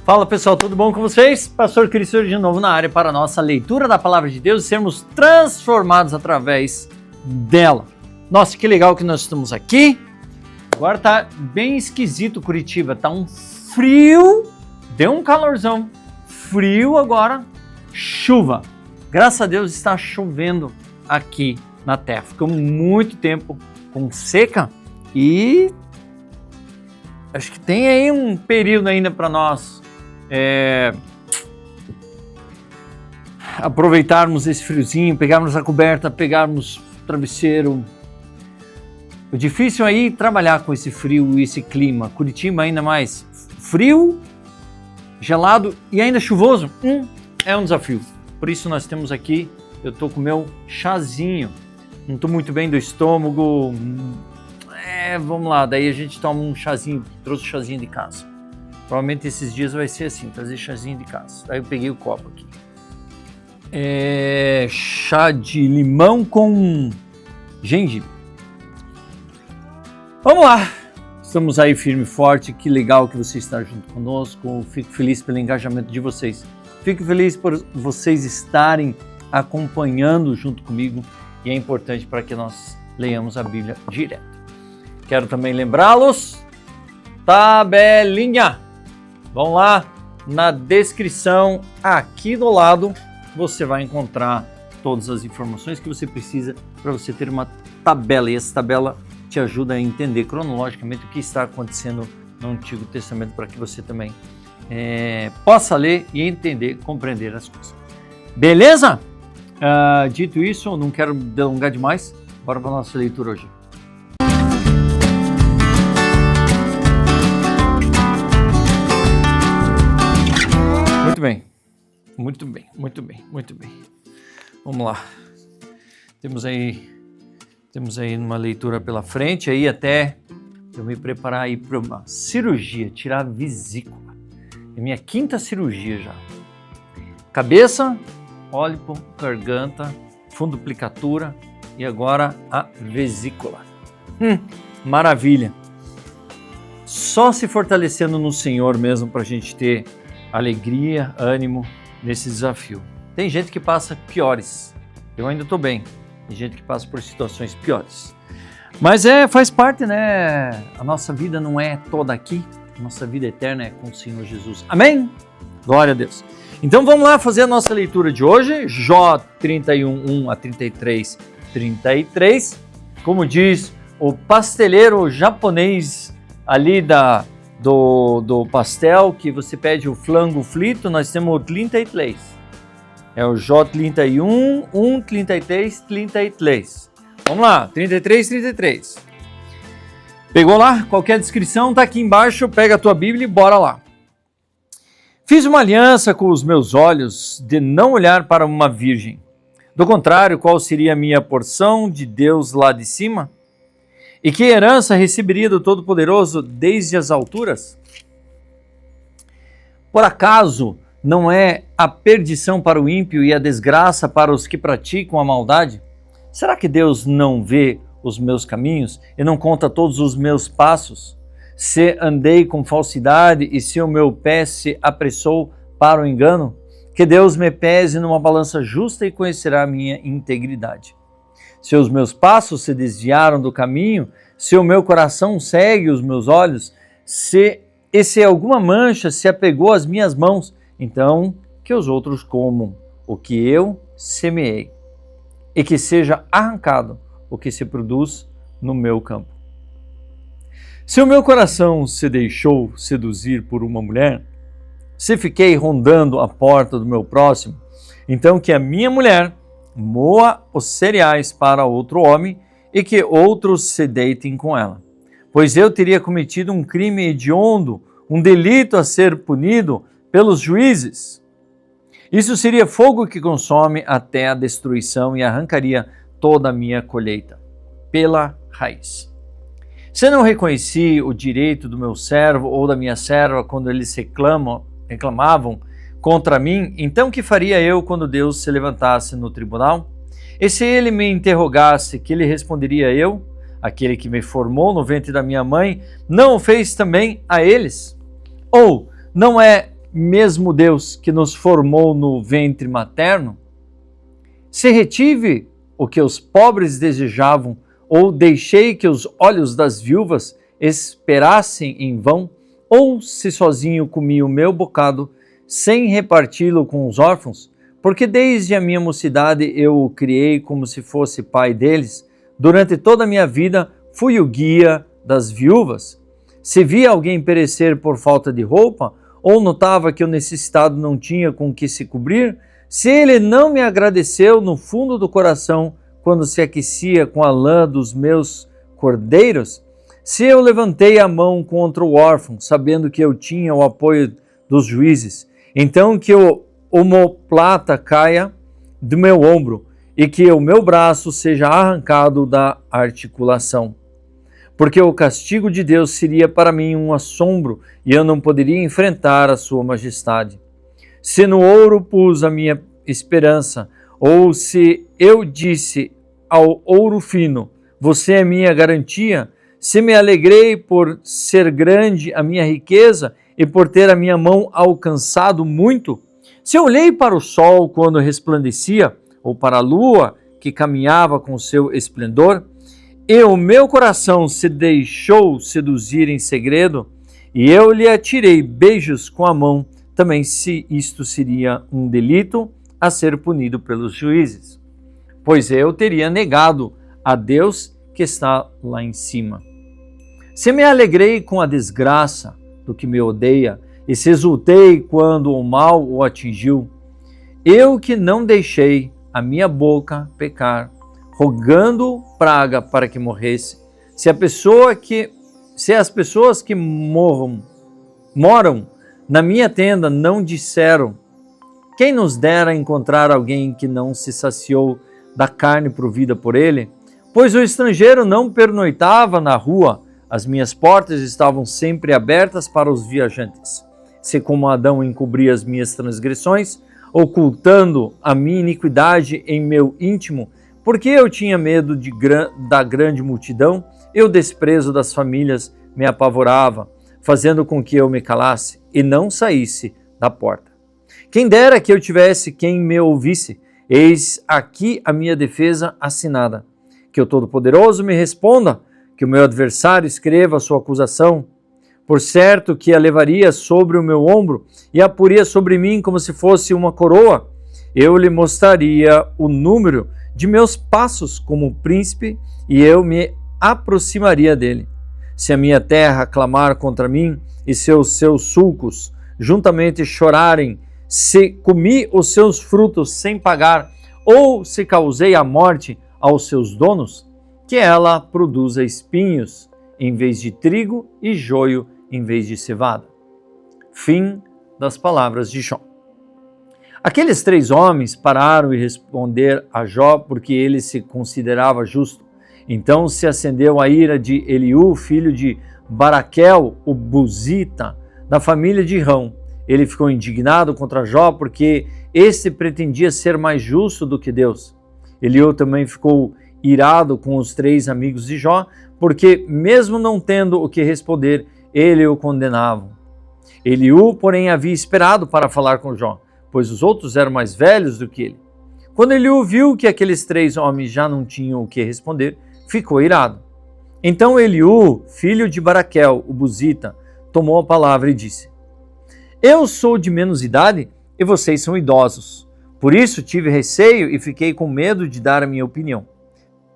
Fala pessoal, tudo bom com vocês? Pastor Cristo de novo na área para a nossa leitura da Palavra de Deus e sermos transformados através dela. Nossa, que legal que nós estamos aqui. Agora tá bem esquisito Curitiba, tá um frio, deu um calorzão, frio agora, chuva. Graças a Deus está chovendo aqui na terra. Ficamos muito tempo com seca e acho que tem aí um período ainda para nós aproveitarmos esse friozinho, pegarmos a coberta, pegarmos o travesseiro. O difícil aí é trabalhar com esse frio e esse clima. Curitiba ainda mais frio, gelado e ainda chuvoso. É um desafio. Por isso nós temos aqui, eu tô com o meu chazinho. Não tô muito bem do estômago. Vamos lá, daí a gente toma um chazinho, trouxe o chazinho de casa. Provavelmente esses dias vai ser assim, trazer chazinho de casa. Aí eu peguei o copo aqui. Chá de limão com gengibre. Vamos lá! Estamos aí firme e forte, que legal que você está junto conosco. Fico feliz pelo engajamento de vocês. Fico feliz por vocês estarem acompanhando junto comigo e é importante para que nós leiamos a Bíblia direto. Quero também lembrá-los, tabelinha. Vão lá na descrição, aqui do lado, você vai encontrar todas as informações que você precisa para você ter uma tabela. E essa tabela te ajuda a entender cronologicamente o que está acontecendo no Antigo Testamento para que você também possa ler e entender, compreender as coisas. Beleza? Dito isso, eu não quero delongar demais, bora para a nossa leitura hoje. Muito bem. Vamos lá. Temos aí uma leitura pela frente, aí até eu me preparar aí para uma cirurgia, tirar a vesícula. É minha 5ª cirurgia já. Cabeça, pólipo, garganta, fundoplicatura e agora a vesícula. Maravilha. Só se fortalecendo no Senhor mesmo para a gente ter alegria, ânimo nesse desafio. Tem gente que passa piores, eu ainda estou bem. Tem gente que passa por situações piores. Mas faz parte, né? A nossa vida não é toda aqui, a nossa vida eterna é com o Senhor Jesus. Amém? Glória a Deus. Então vamos lá fazer a nossa leitura de hoje, Jó 31, 1 a 33, 33. Como diz o pasteleiro japonês ali do pastel, que você pede o flango frito, nós temos o 33. É o Jó 31, 1, 33, 33. Vamos lá, 33, 33. Pegou lá? Qualquer descrição tá aqui embaixo, pega a tua Bíblia e bora lá. Fiz uma aliança com os meus olhos de não olhar para uma virgem. Do contrário, qual seria a minha porção de Deus lá de cima? E que herança receberia do Todo-Poderoso desde as alturas? Por acaso não é a perdição para o ímpio e a desgraça para os que praticam a maldade? Será que Deus não vê os meus caminhos e não conta todos os meus passos? Se andei com falsidade e se o meu pé se apressou para o engano? Que Deus me pese numa balança justa e conhecerá a minha integridade. Se os meus passos se desviaram do caminho, se o meu coração segue os meus olhos, se alguma mancha se apegou às minhas mãos, então que os outros comam o que eu semeei, e que seja arrancado o que se produz no meu campo. Se o meu coração se deixou seduzir por uma mulher, se fiquei rondando a porta do meu próximo, então que a minha mulher moa os cereais para outro homem e que outros se deitem com ela. Pois eu teria cometido um crime hediondo, um delito a ser punido pelos juízes. Isso seria fogo que consome até a destruição e arrancaria toda a minha colheita, pela raiz. Se não reconheci o direito do meu servo ou da minha serva quando eles reclamavam contra mim, então que faria eu quando Deus se levantasse no tribunal? E se ele me interrogasse, que lhe responderia eu? Aquele que me formou no ventre da minha mãe, não o fez também a eles? Ou não é mesmo Deus que nos formou no ventre materno? Se retive o que os pobres desejavam, ou deixei que os olhos das viúvas esperassem em vão, ou se sozinho comi o meu bocado, sem reparti-lo com os órfãos, porque desde a minha mocidade eu o criei como se fosse pai deles, durante toda a minha vida fui o guia das viúvas. Se via alguém perecer por falta de roupa, ou notava que o necessitado não tinha com que se cobrir, se ele não me agradeceu no fundo do coração quando se aquecia com a lã dos meus cordeiros, se eu levantei a mão contra o órfão, sabendo que eu tinha o apoio dos juízes, então que o omoplata caia do meu ombro e que o meu braço seja arrancado da articulação. Porque o castigo de Deus seria para mim um assombro e eu não poderia enfrentar a sua majestade. Se no ouro pus a minha esperança, ou se eu disse ao ouro fino, você é minha garantia, se me alegrei por ser grande a minha riqueza e por ter a minha mão alcançado muito, se eu olhei para o sol quando resplandecia, ou para a lua que caminhava com seu esplendor, e o meu coração se deixou seduzir em segredo, e eu lhe atirei beijos com a mão, também se isto seria um delito a ser punido pelos juízes. Pois eu teria negado a Deus que está lá em cima. Se me alegrei com a desgraça do que me odeia, e se exultei quando o mal o atingiu, eu que não deixei a minha boca pecar, rogando praga para que morresse, se as pessoas que moram na minha tenda não disseram, quem nos dera encontrar alguém que não se saciou da carne provida por ele? Pois o estrangeiro não pernoitava na rua, as minhas portas estavam sempre abertas para os viajantes. Se como Adão encobri as minhas transgressões, ocultando a minha iniquidade em meu íntimo, porque eu tinha medo da grande multidão, e o desprezo das famílias me apavorava, fazendo com que eu me calasse e não saísse da porta. Quem dera que eu tivesse quem me ouvisse, eis aqui a minha defesa assinada. Que o Todo-Poderoso me responda, que o meu adversário escreva a sua acusação. Por certo que a levaria sobre o meu ombro e a poria sobre mim como se fosse uma coroa. Eu lhe mostraria o número de meus passos como príncipe e eu me aproximaria dele. Se a minha terra clamar contra mim e seus sulcos juntamente chorarem, se comi os seus frutos sem pagar ou se causei a morte aos seus donos, que ela produza espinhos em vez de trigo e joio em vez de cevada. Fim das palavras de Jó. Aqueles 3 homens pararam e responderam a Jó porque ele se considerava justo. Então se acendeu a ira de Eliú, filho de Baraquel, o Buzita, da família de Rão. Ele ficou indignado contra Jó porque este pretendia ser mais justo do que Deus. Eliú também ficou irado com os 3 amigos de Jó, porque mesmo não tendo o que responder, ele o condenavam. Eliú, porém, havia esperado para falar com Jó, pois os outros eram mais velhos do que ele. Quando Eliú viu que aqueles 3 homens já não tinham o que responder, ficou irado. Então Eliú, filho de Baraquel, o Buzita, tomou a palavra e disse: Eu sou de menos idade e vocês são idosos. Por isso tive receio e fiquei com medo de dar a minha opinião.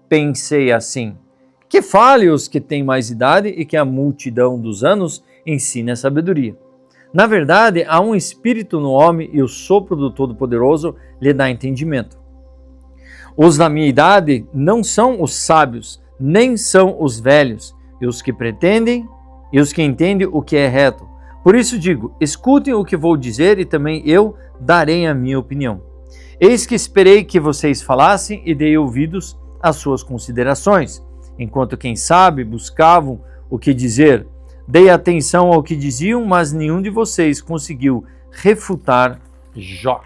Pensei assim: que fale os que têm mais idade e que a multidão dos anos ensine a sabedoria. Na verdade, há um espírito no homem e o sopro do Todo-Poderoso lhe dá entendimento. Os da minha idade não são os sábios, nem são os velhos, e os que entendem o que é reto. Por isso digo, escutem o que vou dizer e também eu darei a minha opinião. Eis que esperei que vocês falassem e dei ouvidos às suas considerações. Enquanto quem sabe buscavam o que dizer, dei atenção ao que diziam, mas nenhum de vocês conseguiu refutar Jó.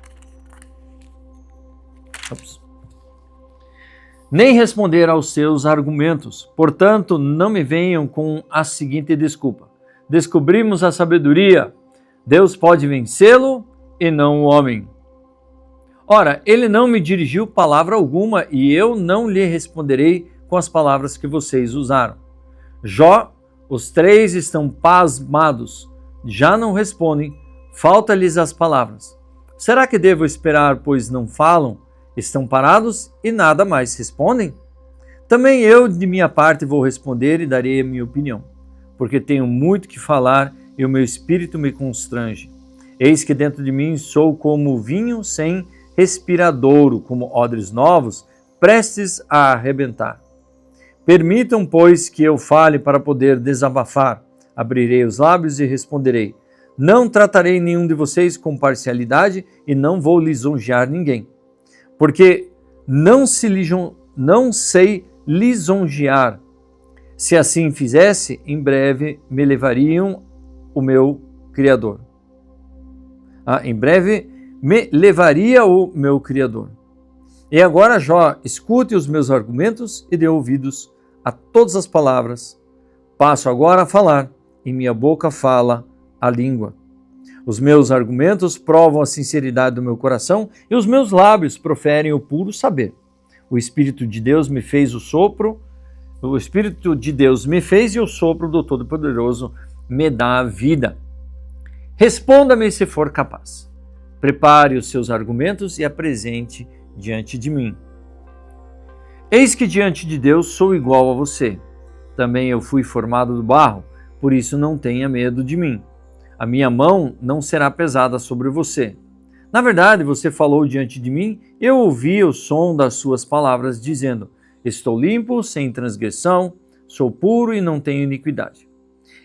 Nem responder aos seus argumentos. Portanto, não me venham com a seguinte desculpa: descobrimos a sabedoria. Deus pode vencê-lo e não o homem. Ora, ele não me dirigiu palavra alguma e eu não lhe responderei com as palavras que vocês usaram. Jó, os três estão pasmados, já não respondem, falta-lhes as palavras. Será que devo esperar, pois não falam? Estão parados e nada mais respondem? Também eu, de minha parte, vou responder e darei a minha opinião, porque tenho muito que falar e o meu espírito me constrange. Eis que dentro de mim sou como vinho sem respiradouro, como odres novos, prestes a arrebentar. Permitam, pois, que eu fale para poder desabafar. Abrirei os lábios e responderei. Não tratarei nenhum de vocês com parcialidade e não vou lisonjear ninguém. Porque não sei lisonjear. Se assim fizesse, em breve me levariam o meu Criador. Em breve me levaria o meu Criador. E agora, Jó, escute os meus argumentos e dê ouvidos a todas as palavras. Passo agora a falar, e minha boca fala a língua. Os meus argumentos provam a sinceridade do meu coração e os meus lábios proferem o puro saber. O Espírito de Deus me fez o sopro, o Espírito de Deus me fez e o sopro do Todo-Poderoso me dá a vida. Responda-me se for capaz. Prepare os seus argumentos e apresente diante de mim. Eis que diante de Deus sou igual a você. Também eu fui formado do barro, por isso não tenha medo de mim. A minha mão não será pesada sobre você. Na verdade, você falou diante de mim, eu ouvi o som das suas palavras, dizendo: estou limpo, sem transgressão, sou puro e não tenho iniquidade.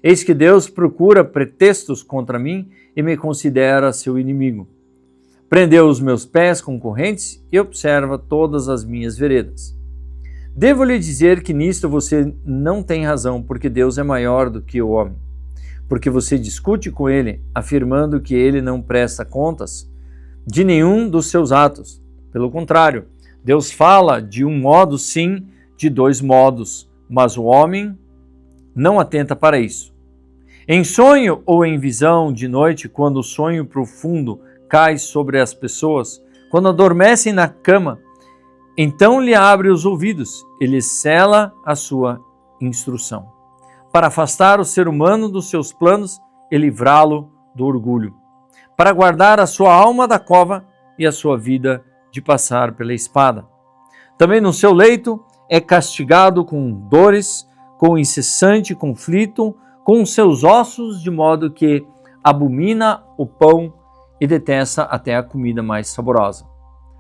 Eis que Deus procura pretextos contra mim e me considera seu inimigo. Prendeu os meus pés com correntes e observa todas as minhas veredas. Devo lhe dizer que nisto você não tem razão, porque Deus é maior do que o homem. Porque você discute com ele, afirmando que ele não presta contas de nenhum dos seus atos. Pelo contrário, Deus fala de um modo sim, de dois modos, mas o homem não atenta para isso. Em sonho ou em visão de noite, quando o sonho profundo cai sobre as pessoas, quando adormecem na cama, então lhe abre os ouvidos e lhe cela a sua instrução, para afastar o ser humano dos seus planos e livrá-lo do orgulho, para guardar a sua alma da cova e a sua vida de passar pela espada. Também no seu leito é castigado com dores, com incessante conflito, com os seus ossos, de modo que abomina o pão e detesta até a comida mais saborosa.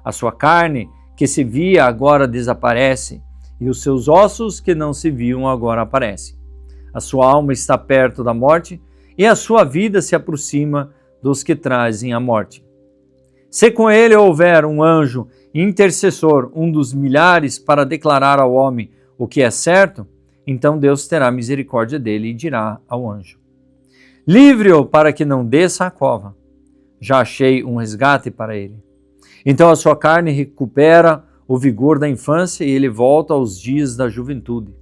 A sua carne, que se via, agora desaparece, e os seus ossos, que não se viam, agora aparecem. A sua alma está perto da morte, e a sua vida se aproxima dos que trazem a morte. Se com ele houver um anjo intercessor, um dos milhares, para declarar ao homem o que é certo, então Deus terá misericórdia dele e dirá ao anjo: livre-o para que não desça à cova. Já achei um resgate para ele. Então a sua carne recupera o vigor da infância e ele volta aos dias da juventude.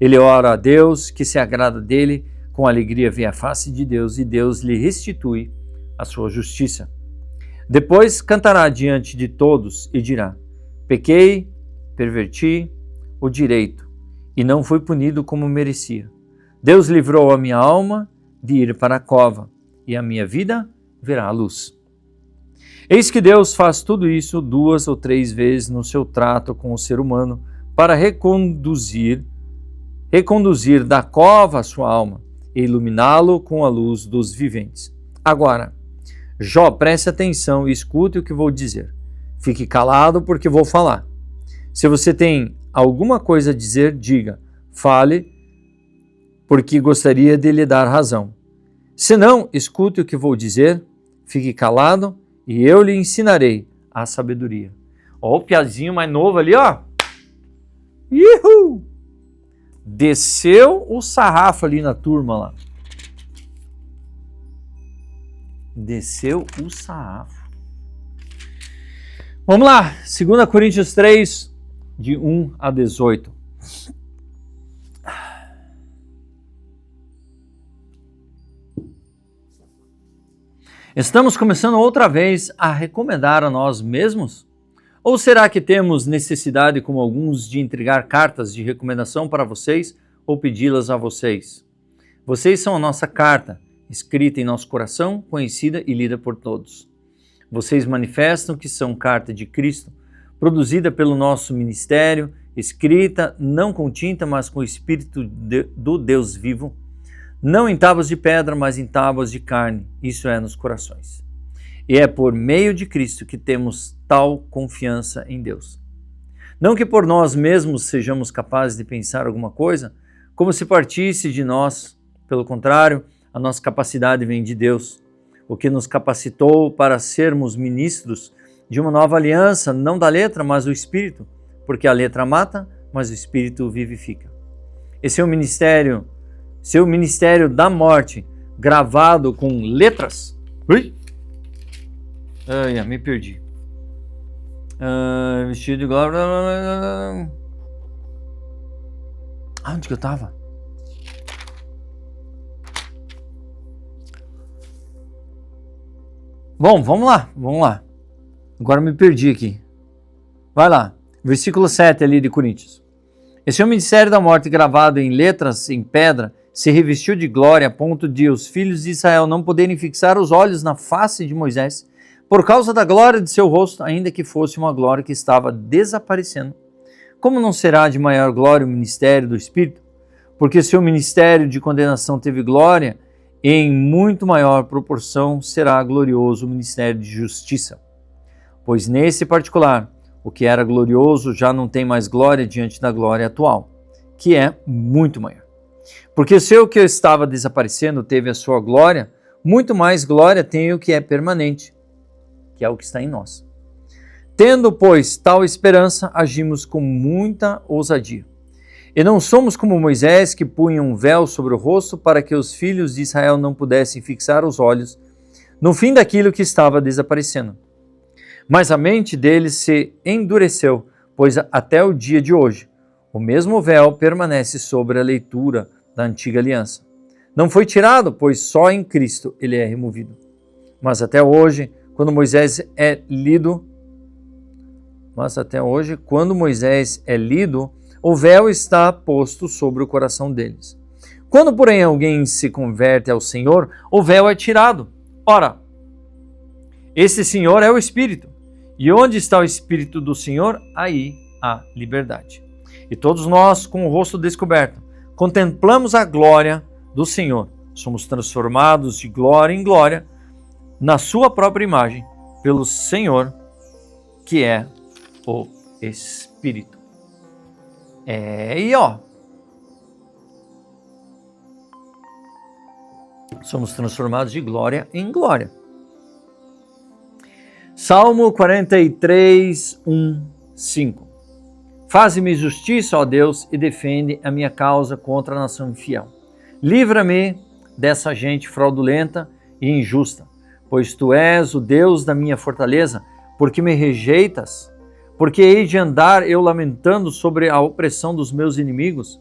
Ele ora a Deus, que se agrada dele, com alegria vê a face de Deus e Deus lhe restitui a sua justiça. Depois cantará diante de todos e dirá: pequei, perverti o direito e não fui punido como merecia. Deus livrou a minha alma de ir para a cova e a minha vida verá a luz. Eis que Deus faz tudo isso 2 ou 3 vezes no seu trato com o ser humano para reconduzir da cova a sua alma e iluminá-lo com a luz dos viventes. Agora, Jó, preste atenção e escute o que vou dizer. Fique calado porque vou falar. Se você tem alguma coisa a dizer, diga. Fale, porque gostaria de lhe dar razão. Se não, escute o que vou dizer, fique calado e eu lhe ensinarei a sabedoria. Ó, o piazinho mais novo ali, ó. Ihu! Desceu o sarrafo ali na turma lá. Desceu o sarrafo. Vamos lá, 2 Coríntios 3, de 1 a 18. Estamos começando outra vez a recomendar a nós mesmos? Ou será que temos necessidade, como alguns, de entregar cartas de recomendação para vocês ou pedi-las a vocês? Vocês são a nossa carta, escrita em nosso coração, conhecida e lida por todos. Vocês manifestam que são carta de Cristo, produzida pelo nosso ministério, escrita não com tinta, mas com o Espírito do Deus vivo, não em tábuas de pedra, mas em tábuas de carne, isso é, nos corações. E é por meio de Cristo que temos tal confiança em Deus. Não que por nós mesmos sejamos capazes de pensar alguma coisa, como se partisse de nós. Pelo contrário, a nossa capacidade vem de Deus, o que nos capacitou para sermos ministros de uma nova aliança, não da letra, mas do Espírito, porque a letra mata, mas o Espírito vivifica. Esse é o ministério, seu ministério da morte, gravado com letras. Ui! Ai, me perdi. Vestido de glória. Onde que eu estava? Bom, vamos lá. Agora me perdi aqui. Vai lá. Versículo 7 ali de Coríntios. Esse é o ministério da morte gravado em letras, em pedra, se revestiu de glória a ponto de os filhos de Israel não poderem fixar os olhos na face de Moisés, por causa da glória de seu rosto, ainda que fosse uma glória que estava desaparecendo. Como não será de maior glória o ministério do Espírito? Porque se o ministério de condenação teve glória, em muito maior proporção será glorioso o ministério de justiça. Pois nesse particular, o que era glorioso já não tem mais glória diante da glória atual, que é muito maior. Porque se o que estava desaparecendo teve a sua glória, muito mais glória tem o que é permanente, que é o que está em nós. Tendo, pois, tal esperança, agimos com muita ousadia. E não somos como Moisés, que punha um véu sobre o rosto para que os filhos de Israel não pudessem fixar os olhos no fim daquilo que estava desaparecendo. Mas a mente deles se endureceu, pois até o dia de hoje, o mesmo véu permanece sobre a leitura da antiga aliança. Não foi tirado, pois só em Cristo ele é removido. Mas até hoje, quando Moisés é lido, o véu está posto sobre o coração deles. Quando, porém, alguém se converte ao Senhor, o véu é tirado. Ora, esse Senhor é o Espírito. E onde está o Espírito do Senhor, aí há liberdade. E todos nós, com o rosto descoberto, contemplamos a glória do Senhor. Somos transformados de glória em glória, na sua própria imagem, pelo Senhor, que é o Espírito. Somos transformados de glória em glória. Salmo 43, 1, 5. Faze-me justiça, ó Deus, e defende a minha causa contra a nação infiel. Livra-me dessa gente fraudulenta e injusta, pois tu és o Deus da minha fortaleza, porque me rejeitas, porque hei de andar eu lamentando sobre a opressão dos meus inimigos.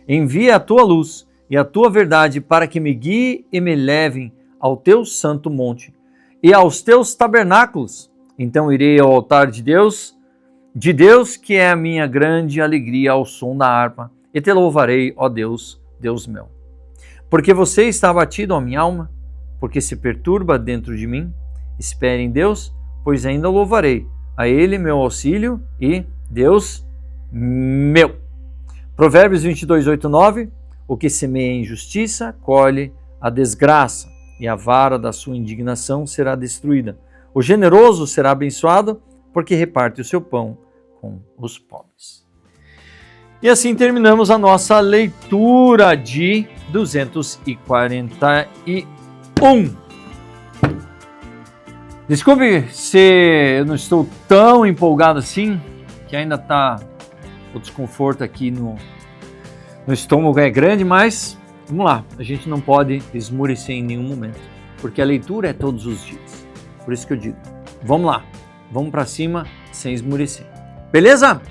Envia a tua luz e a tua verdade para que me guie e me levem ao teu santo monte e aos teus tabernáculos. Então irei ao altar de Deus que é a minha grande alegria ao som da harpa, e te louvarei, ó Deus, Deus meu. Porque você está abatido, ó minha alma, porque se perturba dentro de mim. Espere em Deus, pois ainda louvarei, a Ele meu auxílio e Deus meu. Provérbios 22, 8, 9. O que semeia injustiça, colhe a desgraça, e a vara da sua indignação será destruída. O generoso será abençoado, porque reparte o seu pão com os pobres. E assim terminamos a nossa leitura de 241. Desculpe se eu não estou tão empolgado assim, que ainda está o desconforto aqui no estômago é grande, mas vamos lá, a gente não pode esmurecer em nenhum momento, porque a leitura é todos os dias. Por isso que eu digo, vamos lá, vamos para cima sem esmurecer. Beleza?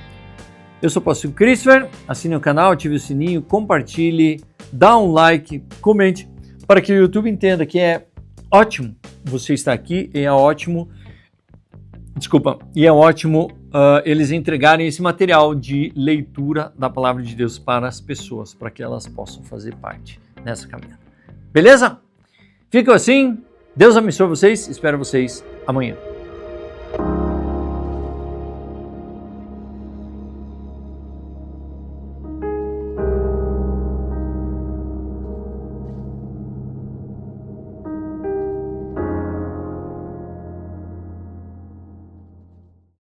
Eu sou o Pastor Christopher, assine o canal, ative o sininho, compartilhe, dá um like, comente, para que o YouTube entenda que é ótimo você estar aqui e é ótimo. Eles entregarem esse material de leitura da palavra de Deus para as pessoas, para que elas possam fazer parte nessa caminhada. Beleza? Fica assim. Deus abençoe vocês. Espero vocês amanhã.